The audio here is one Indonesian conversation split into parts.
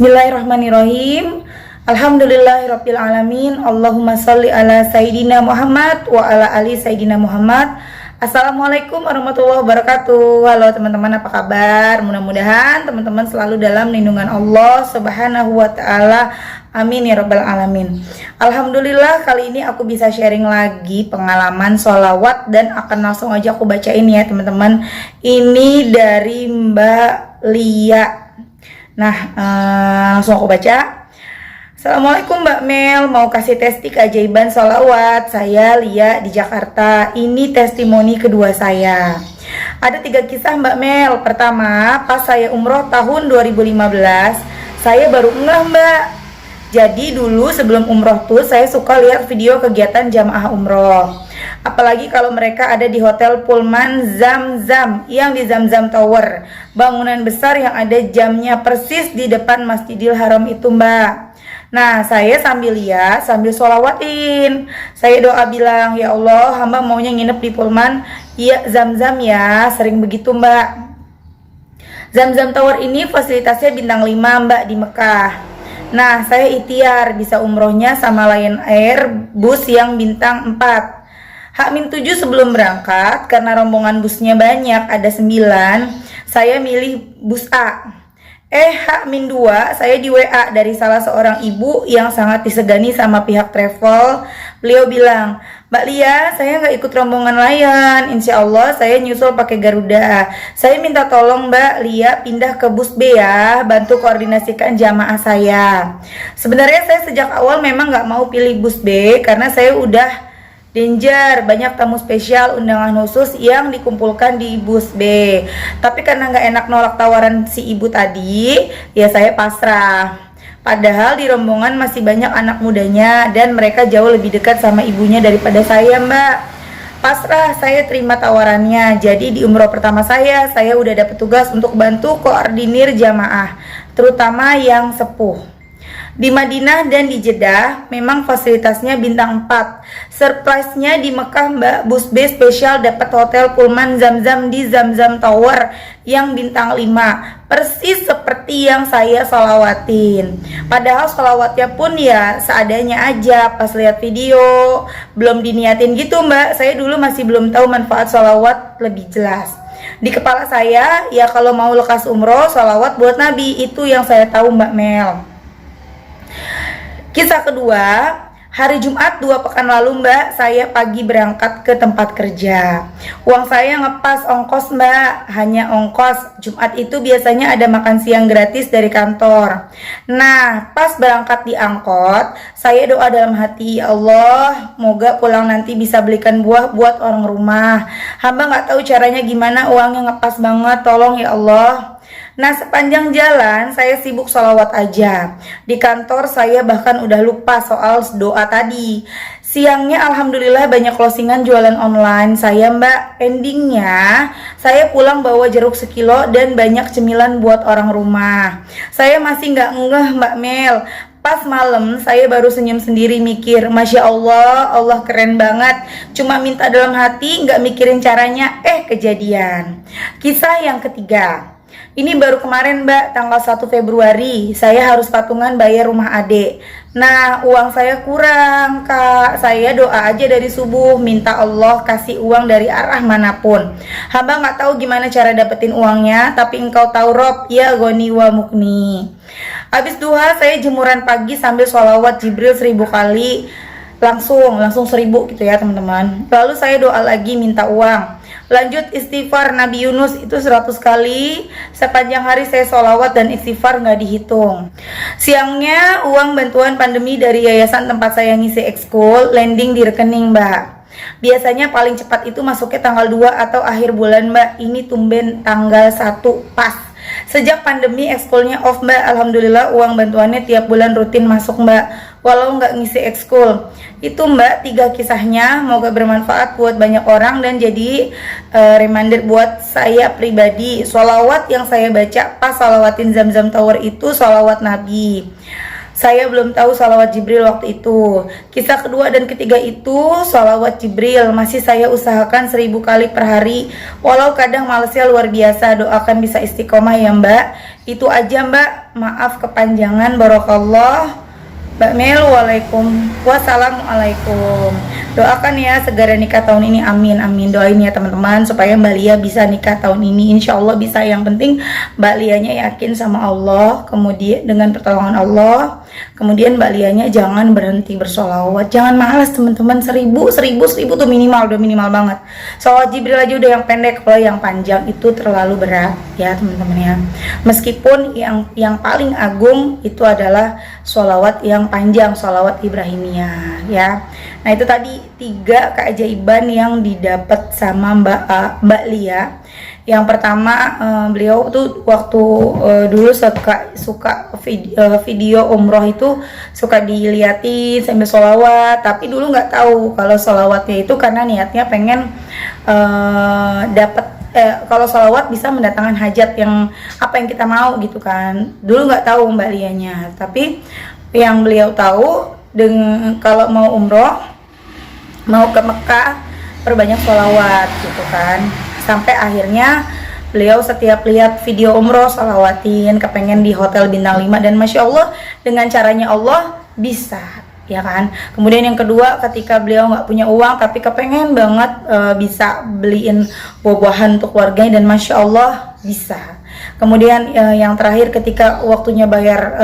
Bismillahirrahmanirrahim. Alhamdulillahirabbil alamin. Allahumma sholli ala sayidina Muhammad wa ala ali sayidina Muhammad. Assalamualaikum warahmatullahi wabarakatuh. Halo teman-teman, apa kabar? Mudah-mudahan teman-teman selalu dalam lindungan Allah Subhanahu wa taala. Amin ya rabbal alamin. Alhamdulillah, kali ini aku bisa sharing lagi pengalaman sholawat dan akan langsung aja aku bacain ya teman-teman. Ini dari Mbak Lia. Nah, langsung aku baca. Assalamualaikum Mbak Mel, mau kasih testi keajaiban sholawat. Saya Lia di Jakarta. Ini testimoni kedua saya. Ada 3 kisah Mbak Mel. Pertama, pas saya umroh tahun 2015, saya baru ngeh Mbak. Jadi dulu sebelum umroh tuh saya suka lihat video kegiatan jamaah umroh. Apalagi kalau mereka ada di Hotel Pullman Zamzam yang di Zamzam Tower, bangunan besar yang ada jamnya persis di depan Masjidil Haram itu Mbak. Nah, saya sambil lihat, sambil sholawatin. Saya doa bilang, ya Allah, hamba maunya nginep di Pullman ya Zamzam ya, sering begitu Mbak. Zamzam Tower ini fasilitasnya bintang 5 Mbak di Mekah. Nah, saya ikhtiar bisa umrohnya sama Lion Air bus yang bintang 4. H-7 sebelum berangkat, karena rombongan busnya banyak, ada 9, saya milih bus A. H-2 saya di WA dari salah seorang ibu yang sangat disegani sama pihak travel. Beliau bilang, Mbak Lia, saya nggak ikut rombongan Lion, insya Allah saya nyusul pakai Garuda. Saya minta tolong Mbak Lia pindah ke bus B ya, bantu koordinasikan jamaah saya. Sebenarnya saya sejak awal memang nggak mau pilih bus B karena saya udah danger, banyak tamu spesial undangan khusus yang dikumpulkan di bus B. Tapi karena nggak enak nolak tawaran si ibu tadi, ya saya pasrah. Padahal di rombongan masih banyak anak mudanya dan mereka jauh lebih dekat sama ibunya daripada saya Mbak. Pasrah, saya terima tawarannya. Jadi di umroh pertama saya udah dapat tugas untuk bantu koordinir jamaah, terutama yang sepuh. Di Madinah dan di Jeddah memang fasilitasnya bintang 4. Surprise-nya di Mekah Mbak, bus B spesial dapat hotel Pullman Zamzam di Zamzam Tower yang bintang 5. Persis seperti yang saya sholawatin. Padahal sholawatnya pun ya seadanya aja, pas lihat video belum diniatin gitu Mbak. Saya dulu masih belum tahu manfaat sholawat lebih jelas. Di kepala saya ya kalau mau lekas umroh, sholawat buat Nabi, itu yang saya tahu Mbak Mel. Kisah kedua, hari Jumat 2 pekan lalu Mbak, saya pagi berangkat ke tempat kerja. Uang saya ngepas ongkos Mbak, hanya ongkos. Jumat itu biasanya ada makan siang gratis dari kantor. Nah, pas berangkat di angkot, saya doa dalam hati, ya Allah, moga pulang nanti bisa belikan buah buat orang rumah. Hamba nggak tahu caranya gimana, uangnya ngepas banget, tolong ya Allah. Nah, sepanjang jalan saya sibuk sholawat aja. Di kantor saya bahkan udah lupa soal doa tadi. Siangnya alhamdulillah banyak closingan jualan online saya Mbak. Endingnya saya pulang bawa jeruk sekilo dan banyak cemilan buat orang rumah. Saya masih nggak ngeh Mbak Mel. Pas malam saya baru senyum sendiri mikir, Masya Allah, Allah keren banget. Cuma minta dalam hati, nggak mikirin caranya, kejadian. Kisah yang ketiga. Ini baru kemarin Mbak, tanggal 1 Februari, saya harus patungan bayar rumah adik. Nah, uang saya kurang Kak. Saya doa aja dari subuh, minta Allah kasih uang dari arah manapun. Hamba nggak tahu gimana cara dapetin uangnya, tapi engkau tahu Rob, ya Goni wa Mukni. Habis duha saya jemuran pagi sambil sholawat Jibril 1000 kali, langsung 1000 gitu ya teman-teman. Lalu saya doa lagi minta uang. Lanjut istighfar Nabi Yunus itu 100 kali. Sepanjang hari saya sholawat dan istighfar nggak dihitung. Siangnya uang bantuan pandemi dari yayasan tempat saya ngisi ekskul landing di rekening Mbak. Biasanya paling cepat itu masuknya tanggal 2 atau akhir bulan Mbak. Ini tumben tanggal 1 pas. Sejak pandemi ekskulnya off Mbak, alhamdulillah uang bantuannya tiap bulan rutin masuk Mbak, walau nggak ngisi ekskul. Itu Mbak 3 kisahnya, moga bermanfaat buat banyak orang dan jadi reminder buat saya pribadi. Sholawat yang saya baca pas sholawatin Zamzam Tower itu sholawat Nabi. Saya belum tahu sholawat Jibril waktu itu. Kisah kedua dan ketiga itu sholawat Jibril masih saya usahakan 1000 kali per hari. Walau kadang malesnya luar biasa. Doakan bisa istiqomah ya Mbak. Itu aja Mbak. Maaf kepanjangan. Barakallah. Mbak Mel, wassalamualaikum. Doakan ya segera nikah tahun ini, amin amin. Doain ya teman-teman supaya Mbak Lia bisa nikah tahun ini, insya Allah bisa. Yang penting Mbak Lianya yakin sama Allah, kemudian dengan pertolongan Allah, kemudian Mbak Lianya jangan berhenti bersolawat, jangan malas teman-teman. 1000 tuh minimal, udah minimal banget. Sholawat Jibril aja udah yang pendek, kalau yang panjang itu terlalu berat ya teman-teman ya. Meskipun yang paling agung itu adalah sholawat yang panjang, sholawat Ibrahimiyah ya. Nah itu tadi 3 keajaiban yang didapat sama Mbak Lia. Yang pertama beliau tuh waktu dulu suka video umroh itu suka diliatin sambil sholawat, tapi dulu nggak tahu kalau sholawatnya itu karena niatnya pengen dapat kalau sholawat bisa mendatangkan hajat yang apa yang kita mau gitu kan. Dulu nggak tahu Mbak Lianya, tapi yang beliau tahu kalau mau umroh, mau ke Mekah, perbanyak sholawat gitu kan. Sampai akhirnya beliau setiap lihat video umroh sholawatin, kepengen di hotel bintang 5, dan Masya Allah dengan caranya Allah bisa ya kan. Kemudian yang kedua, ketika beliau nggak punya uang tapi kepengen banget bisa beliin buah-buahan untuk keluarganya, dan Masya Allah bisa. Kemudian yang terakhir ketika waktunya bayar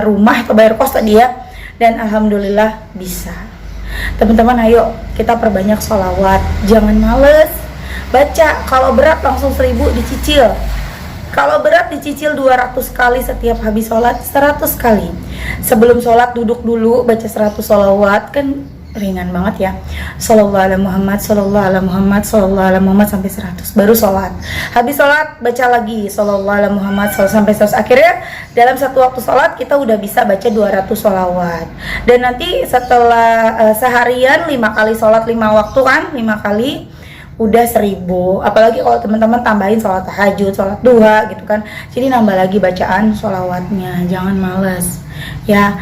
rumah atau bayar kos tadi ya, dan Alhamdulillah bisa. Teman-teman ayo kita perbanyak sholawat, jangan males baca. Kalau berat langsung 1000 dicicil. Kalau berat dicicil 200 kali setiap habis sholat, 100 kali. Sebelum sholat duduk dulu baca 100 sholawat, kan ringan banget ya. Sallallahu alaihi Muhammad, sallallahu alaihi Muhammad, sallallahu alaihi Muhammad sampai 100. Baru sholat. Habis sholat baca lagi sallallahu alaihi Muhammad sampai 100. Akhirnya dalam satu waktu sholat kita udah bisa baca 200 sholawat. Dan nanti setelah seharian 5 kali sholat 5 waktu kan, 5 kali udah 1000. Apalagi kalau teman-teman tambahin sholat tahajud, sholat duha gitu kan, jadi nambah lagi bacaan sholawatnya. Jangan males ya,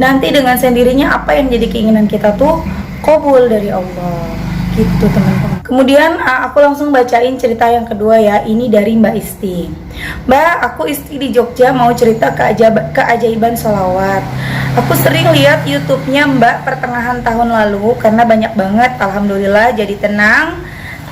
nanti dengan sendirinya apa yang jadi keinginan kita tuh qabul dari Allah gitu teman-teman. Kemudian aku langsung bacain cerita yang kedua ya. Ini dari Mbak Isti. Mbak, aku Isti di Jogja, mau cerita keajaiban sholawat. Aku sering lihat YouTube-nya Mbak pertengahan tahun lalu karena banyak banget. Alhamdulillah jadi tenang.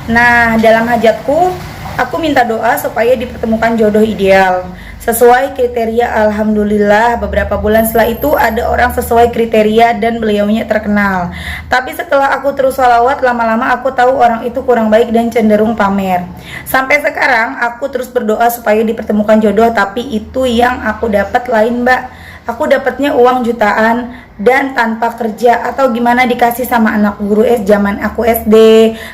Nah, dalam hajatku, aku minta doa supaya dipertemukan jodoh ideal sesuai kriteria. Alhamdulillah beberapa bulan setelah itu ada orang sesuai kriteria dan beliaunya terkenal. Tapi setelah aku terus sholawat, lama-lama aku tahu orang itu kurang baik dan cenderung pamer. Sampai sekarang aku terus berdoa supaya dipertemukan jodoh, tapi itu yang aku dapat lain Mbak. Aku dapatnya uang jutaan dan tanpa kerja, atau gimana dikasih sama anak guru zaman aku SD,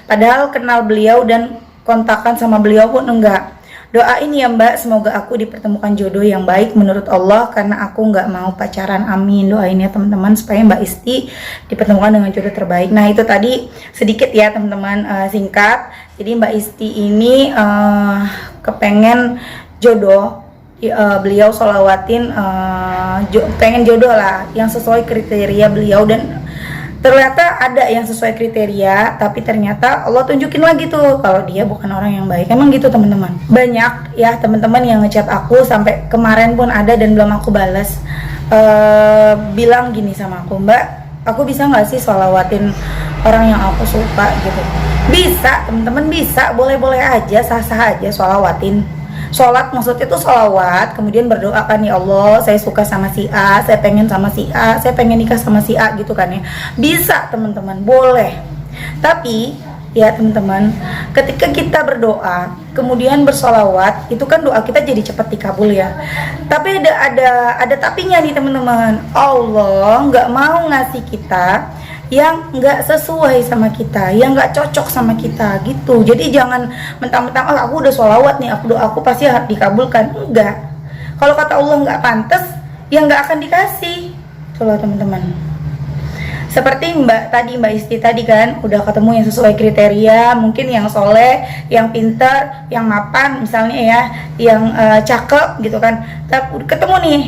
padahal kenal beliau dan kontakan sama beliau pun enggak. Doain ya Mbak, semoga aku dipertemukan jodoh yang baik menurut Allah, karena aku nggak mau pacaran, amin. Doain ya teman-teman supaya Mbak Isti dipertemukan dengan jodoh terbaik. Nah itu tadi sedikit ya teman-teman, singkat. Jadi Mbak Isti ini kepengen jodoh, beliau sholawatin, pengen jodoh lah yang sesuai kriteria beliau, dan ternyata ada yang sesuai kriteria, tapi ternyata Allah tunjukin lagi tuh kalau dia bukan orang yang baik. Emang gitu teman-teman. Banyak ya teman-teman yang ngechat aku, sampai kemarin pun ada dan belum aku balas, bilang gini sama aku, Mbak, aku bisa nggak sih sholawatin orang yang aku suka gitu. Bisa teman-teman, bisa, boleh-boleh aja, sah-sah aja sholawatin. Sholat maksudnya itu sholawat, kemudian berdoa kan, ya Allah saya suka sama si A, saya pengen sama si A, saya pengen nikah sama si A gitu kan ya. Bisa teman-teman, boleh. Tapi ya teman-teman, ketika kita berdoa kemudian bersolawat, itu kan doa kita jadi cepat dikabul ya. Tapi ada tapinya nih teman-teman. Allah nggak mau ngasih kita yang nggak sesuai sama kita, yang nggak cocok sama kita gitu. Jadi jangan mentang-mentang aku udah sholawat nih, aku pasti dikabulkan. Enggak. Kalau kata Allah nggak pantas, ya nggak akan dikasih. Coba teman-teman. Seperti Mbak Isti tadi kan, udah ketemu yang sesuai kriteria, mungkin yang soleh, yang pintar, yang mapan misalnya ya, yang cakep gitu kan. Ketemu nih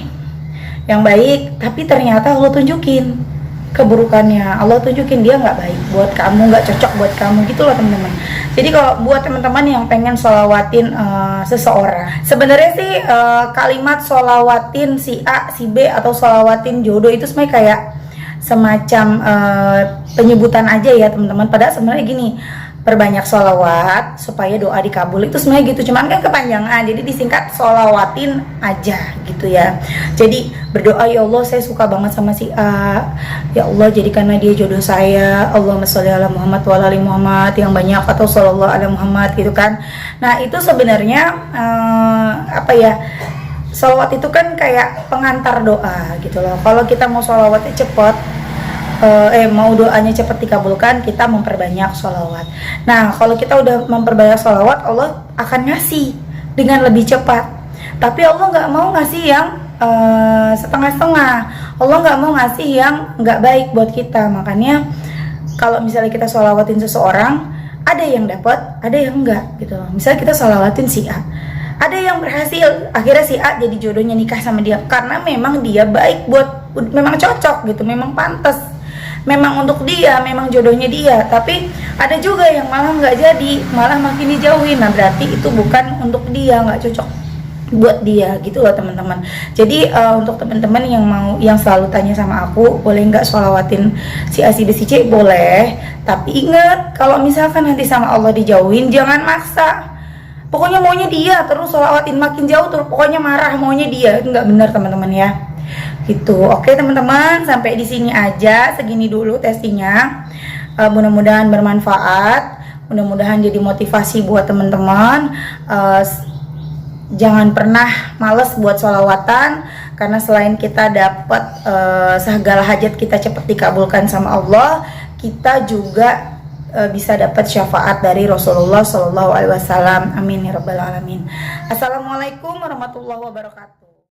yang baik, tapi ternyata Allah tunjukin keburukannya, Allah tunjukin dia nggak baik buat kamu, nggak cocok buat kamu gitu loh teman-teman. Jadi kalau buat teman-teman yang pengen sholawatin seseorang, sebenarnya sih kalimat sholawatin si A, si B atau sholawatin jodoh itu sebenarnya kayak semacam penyebutan aja ya teman-teman. Padahal sebenarnya gini, perbanyak sholawat supaya doa dikabul, itu sebenarnya gitu, cuman kan kepanjangan, jadi disingkat sholawatin aja gitu ya. Jadi berdoa, ya Allah saya suka banget sama si A, ya Allah jadikanlah dia jodoh saya, Allahumma sholli ala Muhammad wa ala ali Muhammad yang banyak, atau shollallahu ala Muhammad gitu kan. Nah itu sebenarnya apa ya, sholawat itu kan kayak pengantar doa gitu loh. Kalau kita mau sholawatnya cepet, mau doanya cepat dikabulkan, kita memperbanyak sholawat. Nah kalau kita udah memperbanyak sholawat, Allah akan ngasih dengan lebih cepat. Tapi Allah nggak mau ngasih yang setengah-setengah. Allah nggak mau ngasih yang nggak baik buat kita. Makanya kalau misalnya kita sholawatin seseorang, ada yang dapat, ada yang enggak gitu. Misalnya kita sholawatin si A, ada yang berhasil, akhirnya si A jadi jodohnya, nikah sama dia karena memang dia baik buat, memang cocok gitu, memang pantas, memang untuk dia, memang jodohnya dia. Tapi ada juga yang malah nggak jadi, malah makin dijauhin. Nah berarti itu bukan untuk dia, nggak cocok buat dia gitu loh teman-teman. Jadi untuk teman-teman yang selalu tanya sama aku, boleh nggak sholawatin si A, si B, si C, boleh. Tapi ingat, kalau misalkan nanti sama Allah dijauhin, jangan maksa. Pokoknya maunya dia terus sholawatin, makin jauh terus pokoknya marah, maunya dia. Itu nggak benar teman-teman ya. Gitu. Oke teman-teman, sampai di sini aja, segini dulu testingnya. Mudah-mudahan bermanfaat, mudah-mudahan jadi motivasi buat teman-teman. Jangan pernah males buat sholawatan, karena selain kita dapat segala hajat kita cepat dikabulkan sama Allah, kita juga bisa dapat syafaat dari Rasulullah SAW. Amin ya rabbal alamin. Assalamualaikum warahmatullahi wabarakatuh.